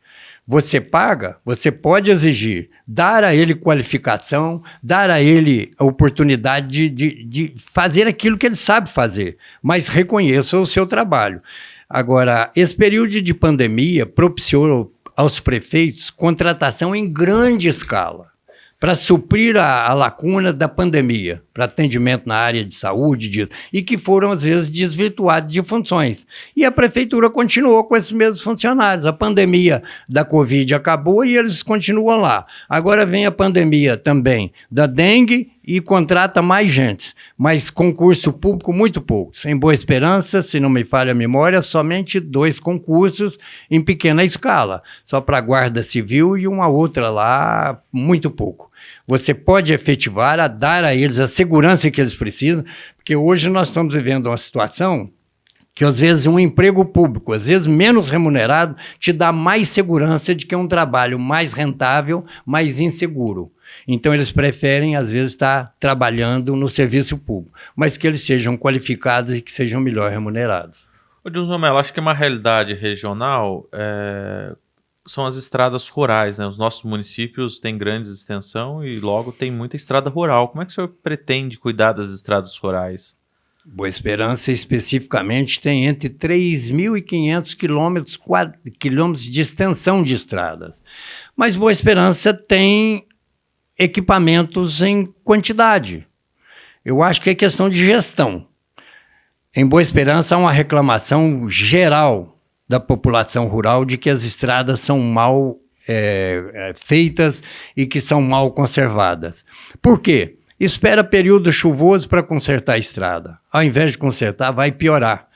Você paga, você pode exigir, dar a ele qualificação, dar a ele a oportunidade de fazer aquilo que ele sabe fazer, mas reconheça o seu trabalho. Agora, esse período de pandemia propiciou aos prefeitos contratação em grande escala para suprir a lacuna da pandemia, para atendimento na área de saúde, e que foram, às vezes, desvirtuados de funções. E a prefeitura continuou com esses mesmos funcionários. A pandemia da Covid acabou e eles continuam lá. Agora vem a pandemia também da dengue e contrata mais gente, mas concurso público muito poucos. Em Boa Esperança, se não me falha a memória, somente 2 concursos em pequena escala, só para a Guarda Civil e uma outra lá, muito pouco. Você pode efetivar, dar a eles a segurança que eles precisam, porque hoje nós estamos vivendo uma situação que às vezes um emprego público, às vezes menos remunerado, te dá mais segurança de que é um trabalho mais rentável, mais inseguro. Então, eles preferem, às vezes, estar trabalhando no serviço público, mas que eles sejam qualificados e que sejam melhor remunerados. Dilson Mello, acho que uma realidade regional são as estradas rurais, né? Os nossos municípios têm grande extensão e logo tem muita estrada rural. Como é que o senhor pretende cuidar das estradas rurais? Boa Esperança, especificamente, tem entre 3.500 quilômetros de extensão de estradas. Mas Boa Esperança tem equipamentos em quantidade. Eu acho que é questão de gestão. Em Boa Esperança há uma reclamação geral da população rural de que as estradas são mal feitas e que são mal conservadas. Por quê? Espera período chuvoso para consertar a estrada. Ao invés de consertar, vai piorar.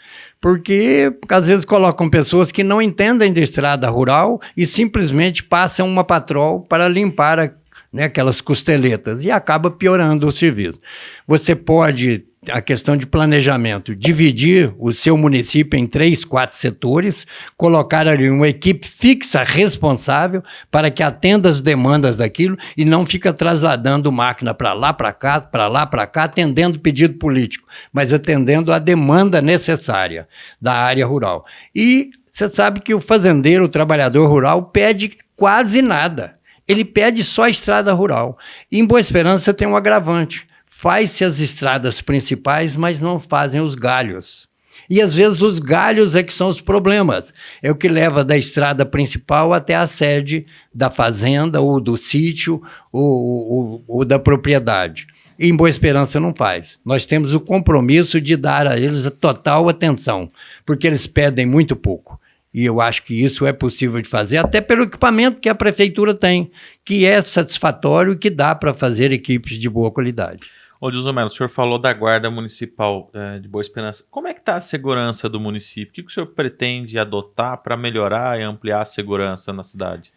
Porque às vezes colocam pessoas que não entendem de estrada rural e simplesmente passam uma patrol para limpar aquelas costeletas, e acaba piorando o serviço. Você pode, a questão de planejamento, dividir o seu município em 3, 4 setores, colocar ali uma equipe fixa responsável para que atenda as demandas daquilo e não fica trasladando máquina para lá, para cá, atendendo pedido político, mas atendendo a demanda necessária da área rural. E você sabe que o fazendeiro, o trabalhador rural, pede quase nada. Ele pede só a estrada rural. E em Boa Esperança tem um agravante. Faz-se as estradas principais, mas não fazem os galhos. E às vezes os galhos é que são os problemas. É o que leva da estrada principal até a sede da fazenda, ou do sítio, ou da propriedade. E em Boa Esperança não faz. Nós temos o compromisso de dar a eles a total atenção, porque eles pedem muito pouco. E eu acho que isso é possível de fazer, até pelo equipamento que a prefeitura tem, que é satisfatório e que dá para fazer equipes de boa qualidade. Ô, Dilson Mello, o senhor falou da Guarda Municipal de Boa Esperança. Como é que está a segurança do município? O que o senhor pretende adotar para melhorar e ampliar a segurança na cidade?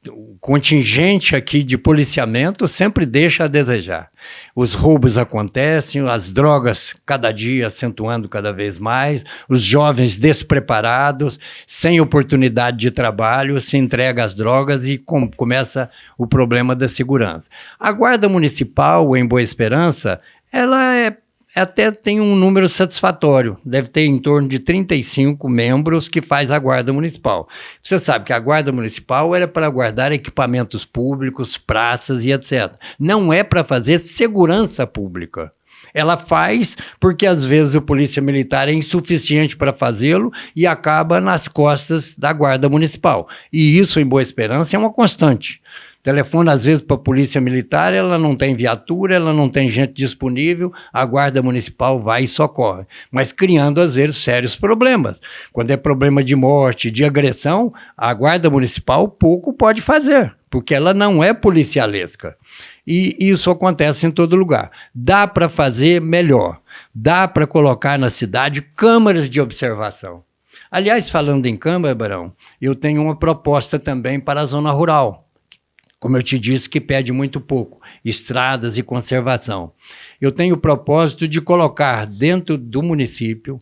O contingente aqui de policiamento sempre deixa a desejar. Os roubos acontecem, as drogas cada dia acentuando cada vez mais, os jovens despreparados, sem oportunidade de trabalho, se entregam às drogas e começa o problema da segurança. A Guarda Municipal em Boa Esperança, ela até tem um número satisfatório, deve ter em torno de 35 membros que faz a Guarda Municipal. Você sabe que a Guarda Municipal era para guardar equipamentos públicos, praças e etc. Não é para fazer segurança pública. Ela faz porque às vezes o polícia militar é insuficiente para fazê-lo e acaba nas costas da Guarda Municipal. E isso, em Boa Esperança, é uma constante. Telefona às vezes para a polícia militar, ela não tem viatura, ela não tem gente disponível, a Guarda Municipal vai e socorre, mas criando às vezes sérios problemas. Quando é problema de morte, de agressão, a Guarda Municipal pouco pode fazer, porque ela não é policialesca. E isso acontece em todo lugar. Dá para fazer melhor, dá para colocar na cidade câmaras de observação. Aliás, falando em câmara, Barão, eu tenho uma proposta também para a zona rural. Como eu te disse, que pede muito pouco, estradas e conservação. Eu tenho o propósito de colocar dentro do município,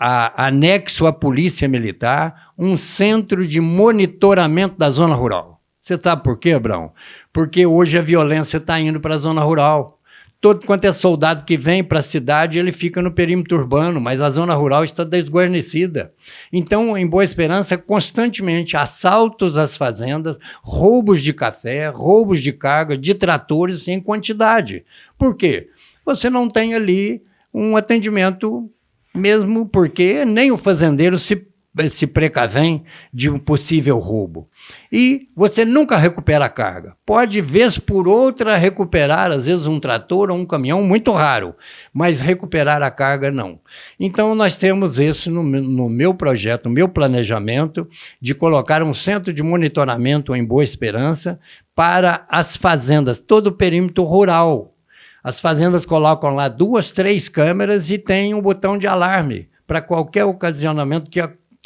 anexo à Polícia Militar, um centro de monitoramento da zona rural. Você sabe por quê, Abrão? Porque hoje a violência está indo para a zona rural. Todo quanto é soldado que vem para a cidade, ele fica no perímetro urbano, mas a zona rural está desguarnecida. Então, em Boa Esperança, constantemente assaltos às fazendas, roubos de café, roubos de carga, de tratores em quantidade. Por quê? Você não tem ali um atendimento, mesmo porque nem o fazendeiro se precavém de um possível roubo. E você nunca recupera a carga. Pode, vez por outra, recuperar, às vezes, um trator ou um caminhão, muito raro, mas recuperar a carga, não. Então, nós temos isso no meu projeto, no meu planejamento, de colocar um centro de monitoramento em Boa Esperança para as fazendas, todo o perímetro rural. As fazendas colocam lá 2, 3 câmeras e tem um botão de alarme para qualquer ocasionamento que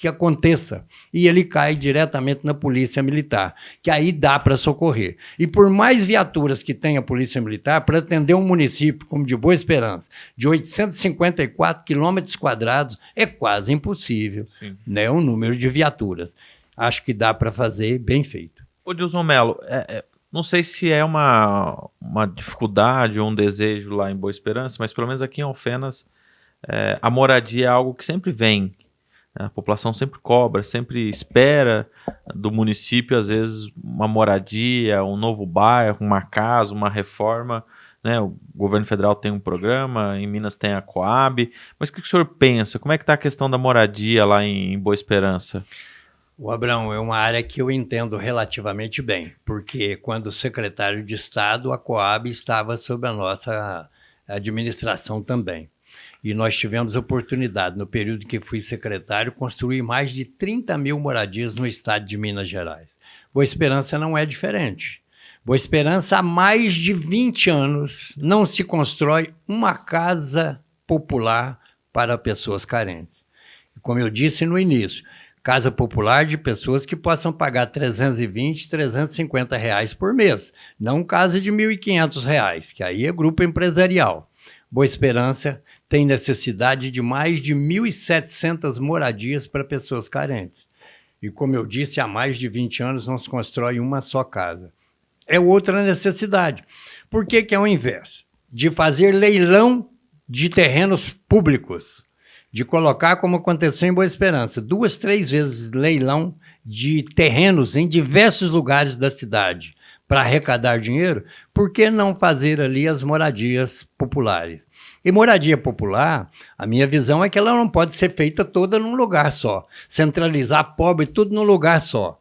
aconteça, e ele cai diretamente na Polícia Militar, que aí dá para socorrer. E por mais viaturas que tenha a Polícia Militar, para atender um município como de Boa Esperança, de 854 quilômetros quadrados, é quase impossível, né, o número de viaturas. Acho que dá para fazer bem feito. Ô, Dilson Mello, não sei se é uma dificuldade ou um desejo lá em Boa Esperança, mas pelo menos aqui em Alfenas, a moradia é algo que sempre vem. A população sempre cobra, sempre espera do município, às vezes, uma moradia, um novo bairro, uma casa, uma reforma, né? O governo federal tem um programa, em Minas tem a Coab. Mas o que o senhor pensa? Como é que está a questão da moradia lá em Boa Esperança? O Abrão, é uma área que eu entendo relativamente bem, porque quando secretário de Estado, a Coab estava sob a nossa administração também. E nós tivemos a oportunidade, no período que fui secretário, construir mais de 30 mil moradias no estado de Minas Gerais. Boa Esperança não é diferente. Boa Esperança, há mais de 20 anos, não se constrói uma casa popular para pessoas carentes. Como eu disse no início, casa popular de pessoas que possam pagar R$320, R$350 por mês, não casa de R$1.500, que aí é grupo empresarial. Boa Esperança tem necessidade de mais de 1.700 moradias para pessoas carentes. E como eu disse, há mais de 20 anos não se constrói uma só casa. É outra necessidade. Por que ao invés de fazer leilão de terrenos públicos, de colocar, como aconteceu em Boa Esperança, 2, 3 vezes leilão de terrenos em diversos lugares da cidade para arrecadar dinheiro, por que não fazer ali as moradias populares? E moradia popular, a minha visão é que ela não pode ser feita toda num lugar só. Centralizar pobre tudo num lugar só.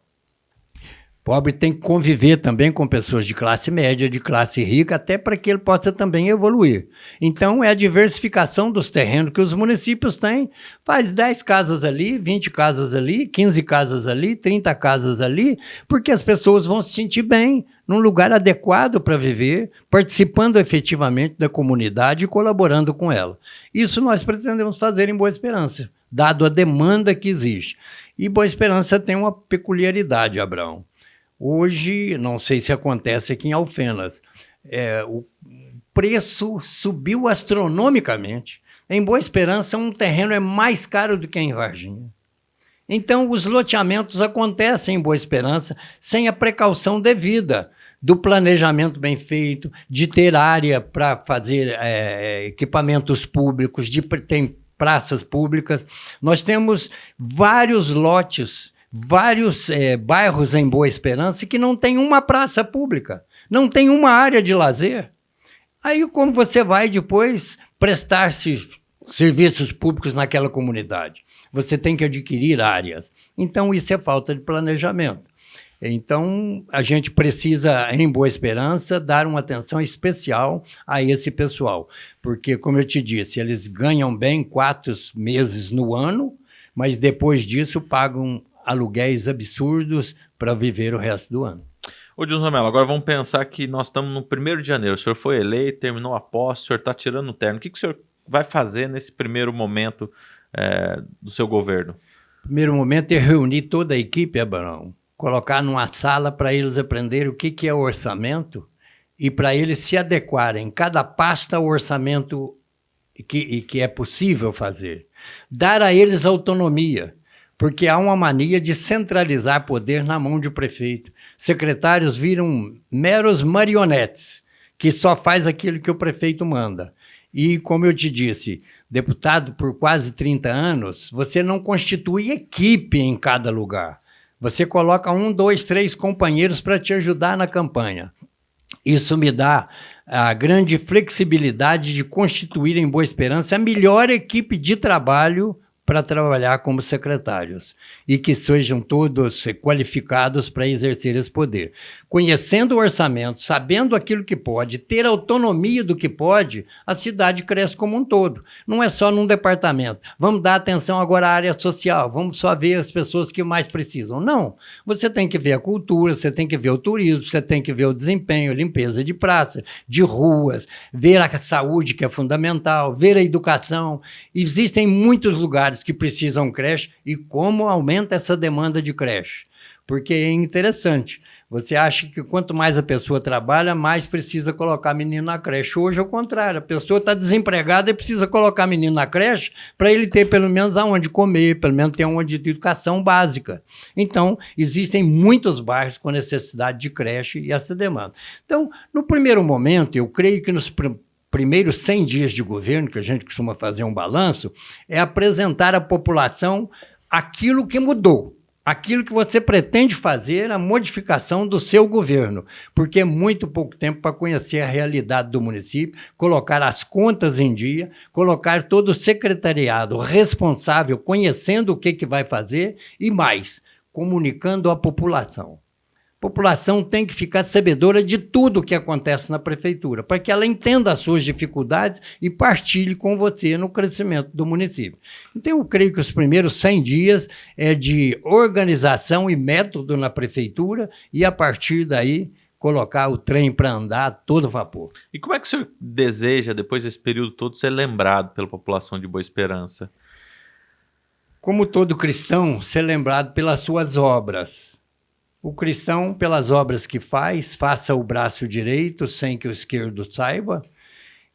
Pobre tem que conviver também com pessoas de classe média, de classe rica, até para que ele possa também evoluir. Então, é a diversificação dos terrenos que os municípios têm. Faz 10 casas ali, 20 casas ali, 15 casas ali, 30 casas ali, porque as pessoas vão se sentir bem, num lugar adequado para viver, participando efetivamente da comunidade e colaborando com ela. Isso nós pretendemos fazer em Boa Esperança, dado a demanda que existe. E Boa Esperança tem uma peculiaridade, Abrão. Hoje, não sei se acontece aqui em Alfenas, o preço subiu astronomicamente. Em Boa Esperança, um terreno é mais caro do que em Varginha. Então, os loteamentos acontecem em Boa Esperança sem a precaução devida do planejamento bem feito, de ter área para fazer equipamentos públicos, de ter praças públicas. Nós temos vários lotes, vários bairros em Boa Esperança que não tem uma praça pública, não tem uma área de lazer. Aí como você vai depois prestar serviços públicos naquela comunidade? Você tem que adquirir áreas. Então isso é falta de planejamento. Então, a gente precisa, em Boa Esperança, dar uma atenção especial a esse pessoal. Porque, como eu te disse, eles ganham bem 4 meses no ano, mas depois disso pagam aluguéis absurdos para viver o resto do ano. Ô, Dilson Mello, agora vamos pensar que nós estamos no 1º de janeiro. O senhor foi eleito, terminou a posse, o senhor está tirando o terno. O que o senhor vai fazer nesse primeiro momento do seu governo? Primeiro momento é reunir toda a equipe, Abraão. Colocar numa sala para eles aprenderem o que é o orçamento e para eles se adequarem, cada pasta ao orçamento que é possível fazer. Dar a eles autonomia, porque há uma mania de centralizar poder na mão de prefeito. Secretários viram meros marionetes, que só faz aquilo que o prefeito manda. E, como eu te disse, deputado por quase 30 anos, você não constitui equipe em cada lugar. Você coloca 1, 2, 3 companheiros para te ajudar na campanha. Isso me dá a grande flexibilidade de constituir em Boa Esperança a melhor equipe de trabalho para trabalhar como secretários e que sejam todos qualificados para exercer esse poder. Conhecendo o orçamento, sabendo aquilo que pode, ter autonomia do que pode, a cidade cresce como um todo. Não é só num departamento. Vamos dar atenção agora à área social, vamos só ver as pessoas que mais precisam. Não. Você tem que ver a cultura, você tem que ver o turismo, você tem que ver o desempenho, limpeza de praça, de ruas, ver a saúde, que é fundamental, ver a educação. Existem muitos lugares que precisam creche e como aumenta essa demanda de creche. Porque é interessante. Você acha que quanto mais a pessoa trabalha, mais precisa colocar menino na creche. Hoje é o contrário. A pessoa está desempregada e precisa colocar menino na creche para ele ter pelo menos aonde comer, pelo menos ter onde ter educação básica. Então, existem muitos bairros com necessidade de creche e essa demanda. Então, no primeiro momento, eu creio que nos primeiros 100 dias de governo, que a gente costuma fazer um balanço, é apresentar à população aquilo que mudou. Aquilo que você pretende fazer, a modificação do seu governo, porque é muito pouco tempo para conhecer a realidade do município, colocar as contas em dia, colocar todo o secretariado responsável, conhecendo o que vai fazer e mais, comunicando à população. A população tem que ficar sabedora de tudo o que acontece na prefeitura, para que ela entenda as suas dificuldades e partilhe com você no crescimento do município. Então, eu creio que os primeiros 100 dias é de organização e método na prefeitura e, a partir daí, colocar o trem para andar a todo vapor. E como é que o senhor deseja, depois desse período todo, ser lembrado pela população de Boa Esperança? Como todo cristão, ser lembrado pelas suas obras. O cristão, pelas obras que faz, faça o braço direito sem que o esquerdo saiba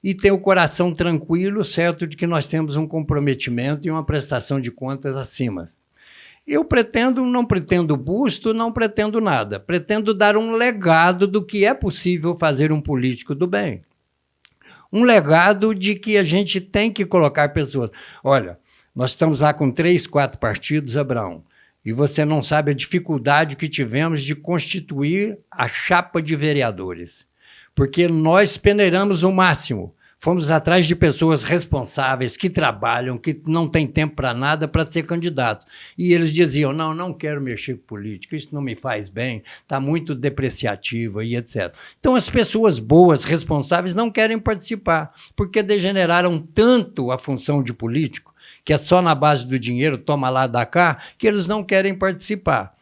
e ter o coração tranquilo, certo de que nós temos um comprometimento e uma prestação de contas acima. Eu não pretendo busto, não pretendo nada. Pretendo dar um legado do que é possível fazer um político do bem. Um legado de que a gente tem que colocar pessoas. Olha, nós estamos lá com 3, 4 partidos, Abraão. E você não sabe a dificuldade que tivemos de constituir a chapa de vereadores. Porque nós peneiramos o máximo. Fomos atrás de pessoas responsáveis, que trabalham, que não têm tempo para nada para ser candidato. E eles diziam, não quero mexer com política, isso não me faz bem, está muito depreciativo e etc. Então as pessoas boas, responsáveis, não querem participar, porque degeneraram tanto a função de político, que é só na base do dinheiro, toma lá, dá cá, que eles não querem participar.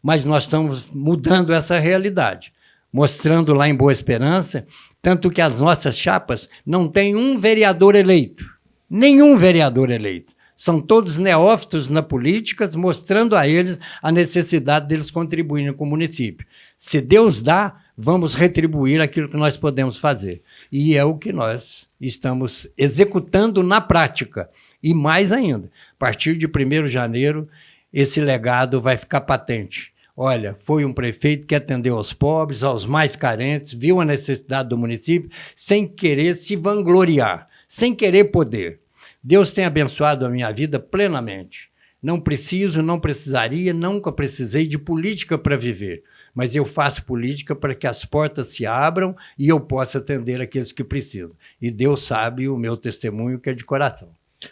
Mas nós estamos mudando essa realidade, mostrando lá em Boa Esperança, tanto que as nossas chapas não têm um vereador eleito, nenhum vereador eleito. São todos neófitos na política, mostrando a eles a necessidade deles contribuírem com o município. Se Deus dá, vamos retribuir aquilo que nós podemos fazer. E é o que nós estamos executando na prática. E mais ainda, a partir de 1º de janeiro, esse legado vai ficar patente. Olha, foi um prefeito que atendeu aos pobres, aos mais carentes, viu a necessidade do município, sem querer se vangloriar, sem querer poder. Deus tem abençoado a minha vida plenamente. Não preciso, não precisaria, nunca precisei de política para viver. Mas eu faço política para que as portas se abram e eu possa atender aqueles que precisam. E Deus sabe o meu testemunho, que é de coração.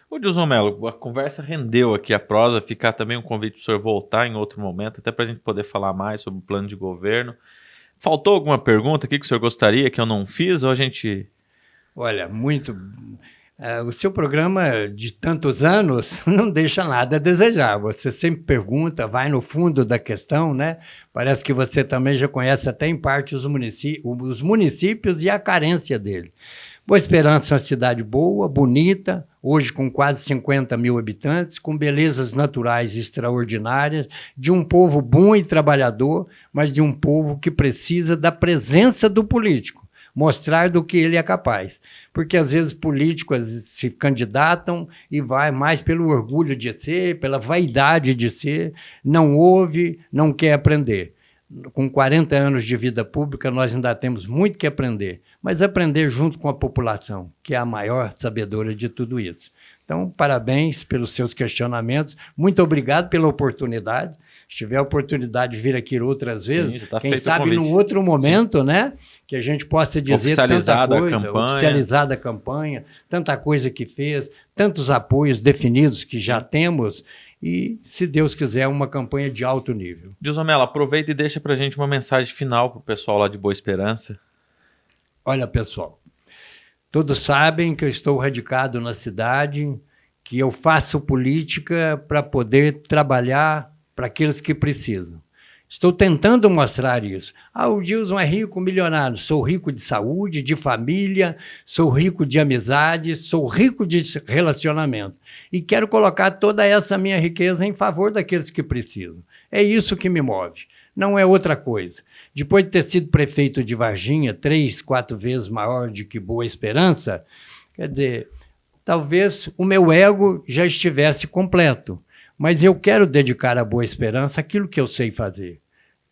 Ô, Dilson Mello, a conversa rendeu aqui a prosa, ficar também um convite para o senhor voltar em outro momento, até para a gente poder falar mais sobre o plano de governo. Faltou alguma pergunta aqui que o senhor gostaria que eu não fiz, ou a gente... Olha, o seu programa de tantos anos não deixa nada a desejar. Você sempre pergunta, vai no fundo da questão, né? Parece que você também já conhece até em parte os municípios e a carência dele. Boa Esperança é uma cidade boa, bonita, hoje com quase 50 mil habitantes, com belezas naturais extraordinárias, de um povo bom e trabalhador, mas de um povo que precisa da presença do político, mostrar do que ele é capaz. Porque às vezes políticos se candidatam e vai mais pelo orgulho de ser, pela vaidade de ser, não ouve, não quer aprender. Com 40 anos de vida pública, nós ainda temos muito que aprender, mas aprender junto com a população, que é a maior sabedora de tudo isso. Então, parabéns pelos seus questionamentos, muito obrigado pela oportunidade. Se tiver a oportunidade de vir aqui outras vezes, quem sabe num outro momento, né, que a gente possa dizer tanta coisa, oficializada a campanha, tanta coisa que fez, tantos apoios definidos que já temos, e, se Deus quiser, uma campanha de alto nível. Dilson Mello, aproveita e deixa para a gente uma mensagem final para o pessoal lá de Boa Esperança. Olha, pessoal, todos sabem que eu estou radicado na cidade, que eu faço política para poder trabalhar para aqueles que precisam. Estou tentando mostrar isso. O Dilson é rico, milionário. Sou rico de saúde, de família, sou rico de amizade, sou rico de relacionamento. E quero colocar toda essa minha riqueza em favor daqueles que precisam. É isso que me move, não é outra coisa. Depois de ter sido prefeito de Varginha, 3, 4 vezes maior do que Boa Esperança, quer dizer, talvez o meu ego já estivesse completo. Mas eu quero dedicar à Boa Esperança aquilo que eu sei fazer.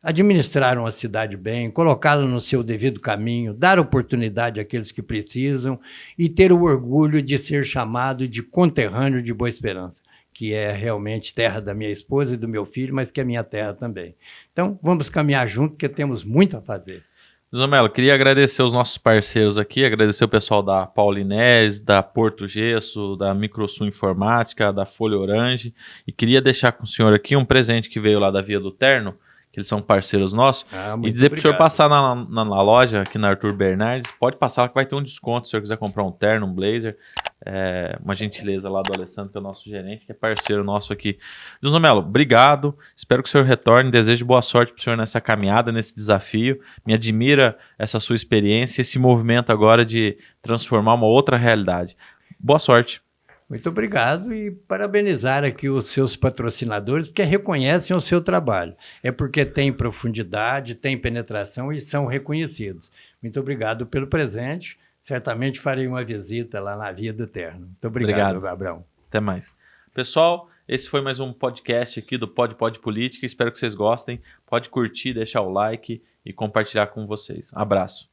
Administrar uma cidade bem, colocá-la no seu devido caminho, dar oportunidade àqueles que precisam e ter o orgulho de ser chamado de conterrâneo de Boa Esperança, que é realmente terra da minha esposa e do meu filho, mas que é minha terra também. Então, vamos caminhar junto, porque temos muito a fazer. Dilson Mello, queria agradecer os nossos parceiros aqui, agradecer o pessoal da Paulinés, da Porto Gesso, da Microsul Informática, da Folha Orange, e queria deixar com o senhor aqui um presente que veio lá da Via do Terno, que eles são parceiros nossos, e dizer para o senhor passar na loja aqui na Arthur Bernardes, pode passar que vai ter um desconto se o senhor quiser comprar um terno, um blazer, uma gentileza lá do Alessandro, que é o nosso gerente, que é parceiro nosso aqui. Dilson Mello, obrigado, espero que o senhor retorne, desejo boa sorte para o senhor nessa caminhada, nesse desafio, me admira essa sua experiência, esse movimento agora de transformar uma outra realidade. Boa sorte. Muito obrigado e parabenizar aqui os seus patrocinadores, porque reconhecem o seu trabalho. É porque tem profundidade, tem penetração e são reconhecidos. Muito obrigado pelo presente. Certamente farei uma visita lá na Via do Terno. Muito obrigado, Abrão. Até mais. Pessoal, esse foi mais um podcast aqui do Pod Política. Espero que vocês gostem. Pode curtir, deixar o like e compartilhar com vocês. Um abraço.